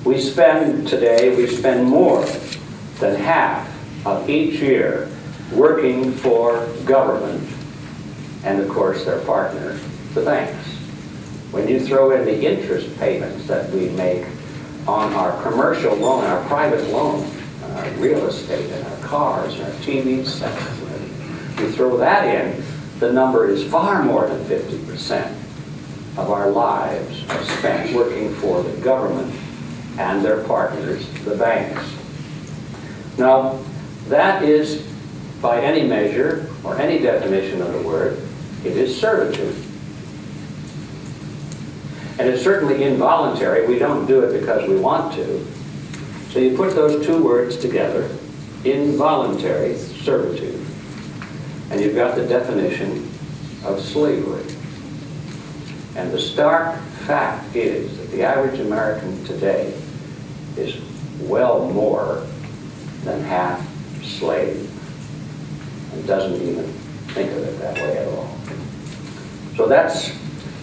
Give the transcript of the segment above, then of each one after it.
We spend more than half of each year working for government and, of course, their partner, the banks. When you throw in the interest payments that we make on our commercial loan, our private loan, our real estate, and our cars, and our TV sets, you throw that in, the number is far more than 50% of our lives are spent working for the government and their partners, the banks. Now, that is, by any measure or any definition of the word, it is servitude. And it's certainly involuntary. We don't do it because we want to. So you put those two words together, involuntary servitude, and you've got the definition of slavery. And the stark fact is that the average American today is well more than half slave and doesn't even think of it that way at all. So that's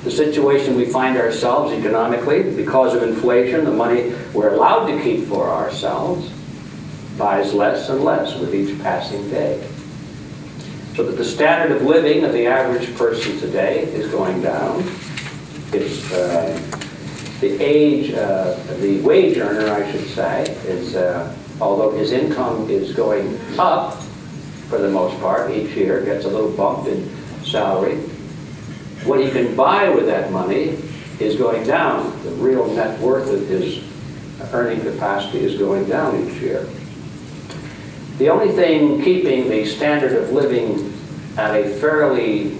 the situation we find ourselves economically. Because of inflation, the money we're allowed to keep for ourselves buys less and less with each passing day. So that the standard of living of the average person today is going down. It's the wage earner, I should say, is although his income is going up for the most part each year, gets a little bump in salary, what he can buy with that money is going down. The real net worth of his earning capacity is going down each year. The only thing keeping the standard of living at a fairly,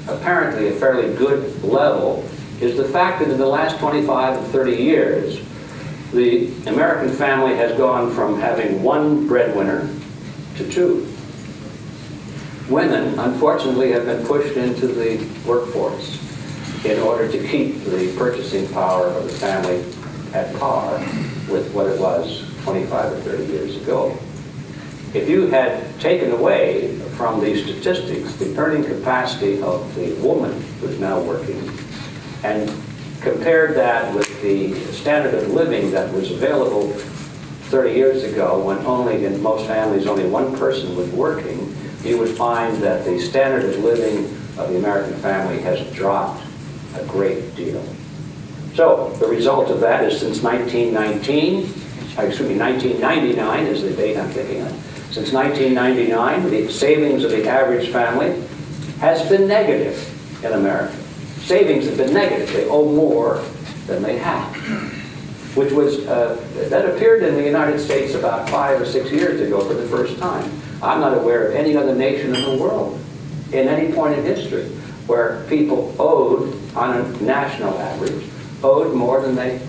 apparently a fairly good level is the fact that in the last 25 and 30 years, the American family has gone from having one breadwinner to two. Women, unfortunately, have been pushed into the workforce in order to keep the purchasing power of the family at par with what it was 25 or 30 years ago. If you had taken away from these statistics the earning capacity of the woman who's now working and compared that with the standard of living that was available 30 years ago when only in most families only one person was working, you would find that the standard of living of the American family has dropped a great deal. So the result of that is since 1999 is the date I'm thinking of. Since 1999, the savings of the average family has been negative in America. Savings have been negative. They owe more than they have, which was, that appeared in the United States about 5 or 6 years ago for the first time. I'm not aware of any other nation in the world, in any point in history, where people owed, on a national average, owed more than they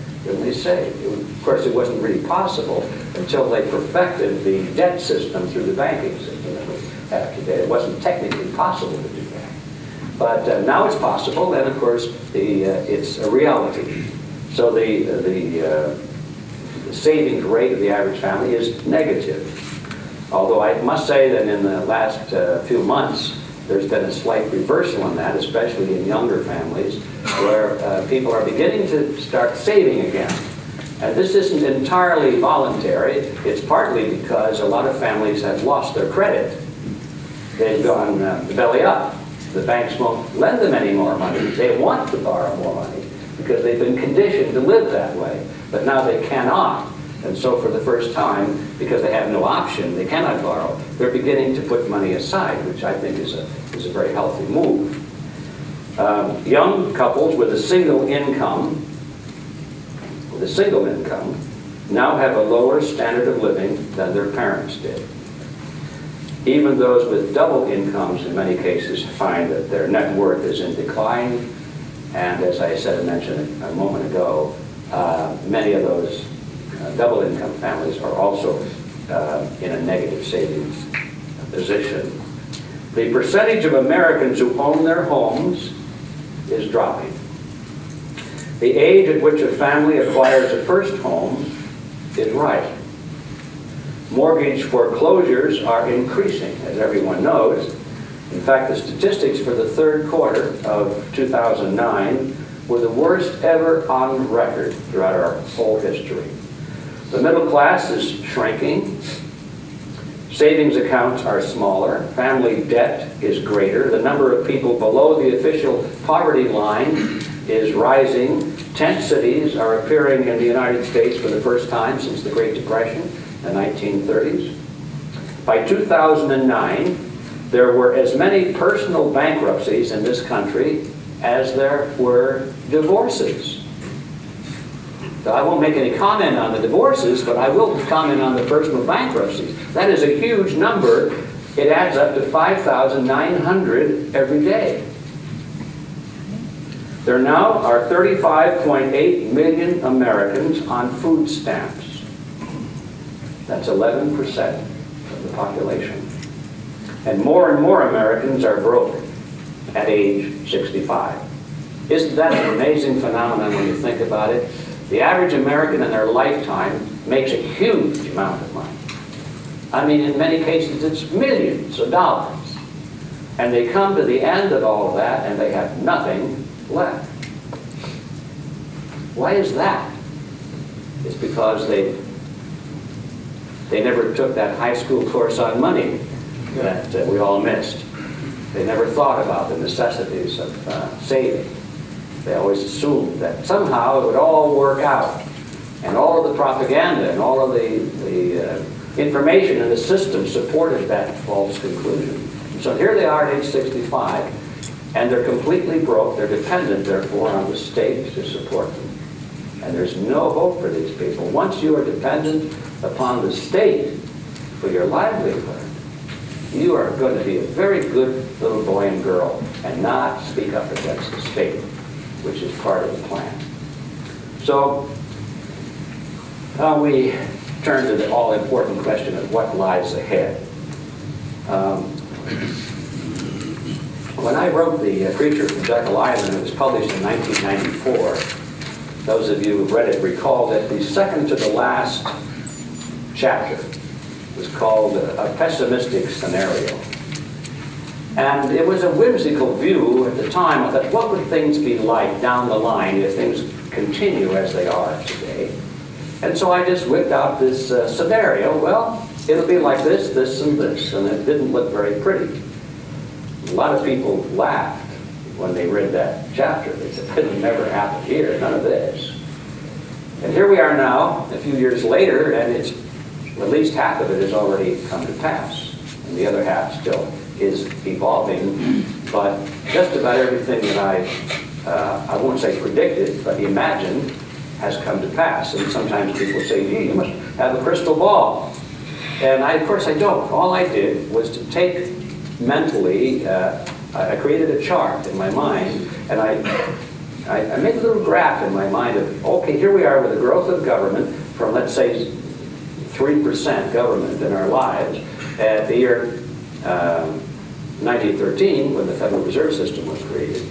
saved. Of course, it wasn't really possible until they perfected the debt system through the banking system that we have today. It wasn't technically possible to do that. But now it's possible, and of course, it's a reality. So the savings rate of the average family is negative. Although I must say that in the last few months, there's been a slight reversal in that, especially in younger families, where people are beginning to start saving again. And this isn't entirely voluntary. It's partly because a lot of families have lost their credit. They've gone belly up. The banks won't lend them any more money. They want to borrow more money because they've been conditioned to live that way. But now they cannot. And so for the first time, because they have no option, they cannot borrow, they're beginning to put money aside, which I think is a very healthy move. Young couples with a single income, now have a lower standard of living than their parents did. Even those with double incomes, in many cases, find that their net worth is in decline. And as I mentioned a moment ago, many of those double income families are also in a negative savings position. The percentage of Americans who own their homes is dropping. The age at which a family acquires a first home is rising. Mortgage foreclosures are increasing, as everyone knows. In fact, the statistics for the third quarter of 2009 were the worst ever on record throughout our whole history. The middle class is shrinking. Savings accounts are smaller. Family debt is greater. The number of people below the official poverty line is rising. Tent cities are appearing in the United States for the first time since the Great Depression in the 1930s. By 2009, there were as many personal bankruptcies in this country as there were divorces. So I won't make any comment on the divorces, but I will comment on the personal bankruptcies. That is a huge number. It adds up to 5,900 every day. There now are 35.8 million Americans on food stamps. That's 11% of the population. And more Americans are broke at age 65. Isn't that an amazing phenomenon when you think about it? The average American in their lifetime makes a huge amount of money. I mean, in many cases, it's millions of dollars. And they come to the end of all of that, and they have nothing left. Why is that? It's because they never took that high school course on money that we all missed. They never thought about the necessities of saving. They always assumed that somehow it would all work out. And all of the propaganda and all of the information in the system supported that false conclusion. So here they are at age 65, and they're completely broke. They're dependent, therefore, on the state to support them. And there's no hope for these people. Once you are dependent upon the state for your livelihood, you are going to be a very good little boy and girl and not speak up against the state, which is part of the plan. So now we turn to the all-important question of what lies ahead. When I wrote The Creature from Jekyll Island, it was published in 1994. Those of you who've read it recall that the second to the last chapter was called A Pessimistic Scenario. And it was a whimsical view at the time. I thought, what would things be like down the line if things continue as they are today? And so I just whipped out this scenario. Well, it'll be like this, this, and this. And it didn't look very pretty. A lot of people laughed when they read that chapter. They said, it'll never happen here, none of this. And here we are now, a few years later, and it's at least half of it has already come to pass. And the other half still is evolving. But just about everything that I won't say predicted, but imagined, has come to pass. And sometimes people say, gee, you must have a crystal ball. And of course I don't. All I did was to take mentally, I created a chart in my mind, and I made a little graph in my mind of, okay, here we are with the growth of government from, let's say, 3% government in our lives at the year 1913, when the Federal Reserve System was created.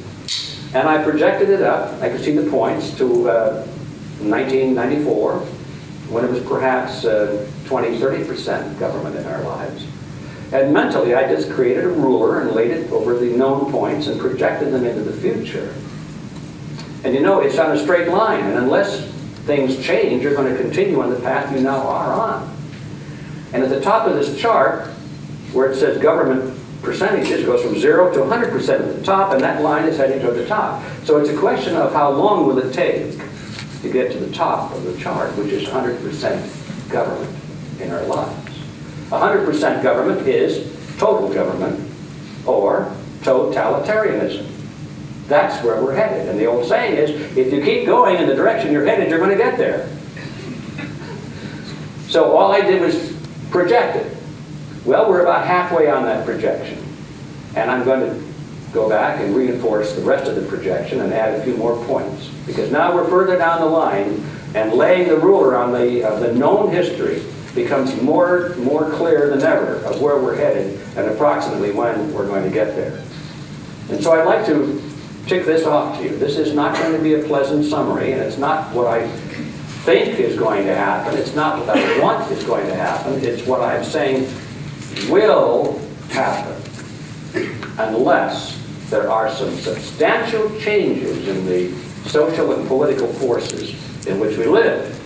And I projected it up, I could see the points, to 1994, when it was perhaps 20-30% government in our lives. And mentally, I just created a ruler and laid it over the known points and projected them into the future. And you know, it's on a straight line, and unless things change, you're going to continue on the path you now are on. And at the top of this chart, where it says government percentages, goes from 0 to 100% at the top, and that line is heading to the top. So it's a question of how long will it take to get to the top of the chart, which is 100% government in our lives. 100% government is total government, or totalitarianism. That's where we're headed. And the old saying is, if you keep going in the direction you're headed, you're going to get there. So all I did was project it. Well, we're about halfway on that projection. And I'm going to go back and reinforce the rest of the projection and add a few more points. Because now we're further down the line, and laying the ruler on the known history becomes more clear than ever of where we're headed and approximately when we're going to get there. And so I'd like to tick this off to you. This is not going to be a pleasant summary, and it's not what I think is going to happen. It's not what I want is going to happen. It's what I'm saying will happen unless there are some substantial changes in the social and political forces in which we live.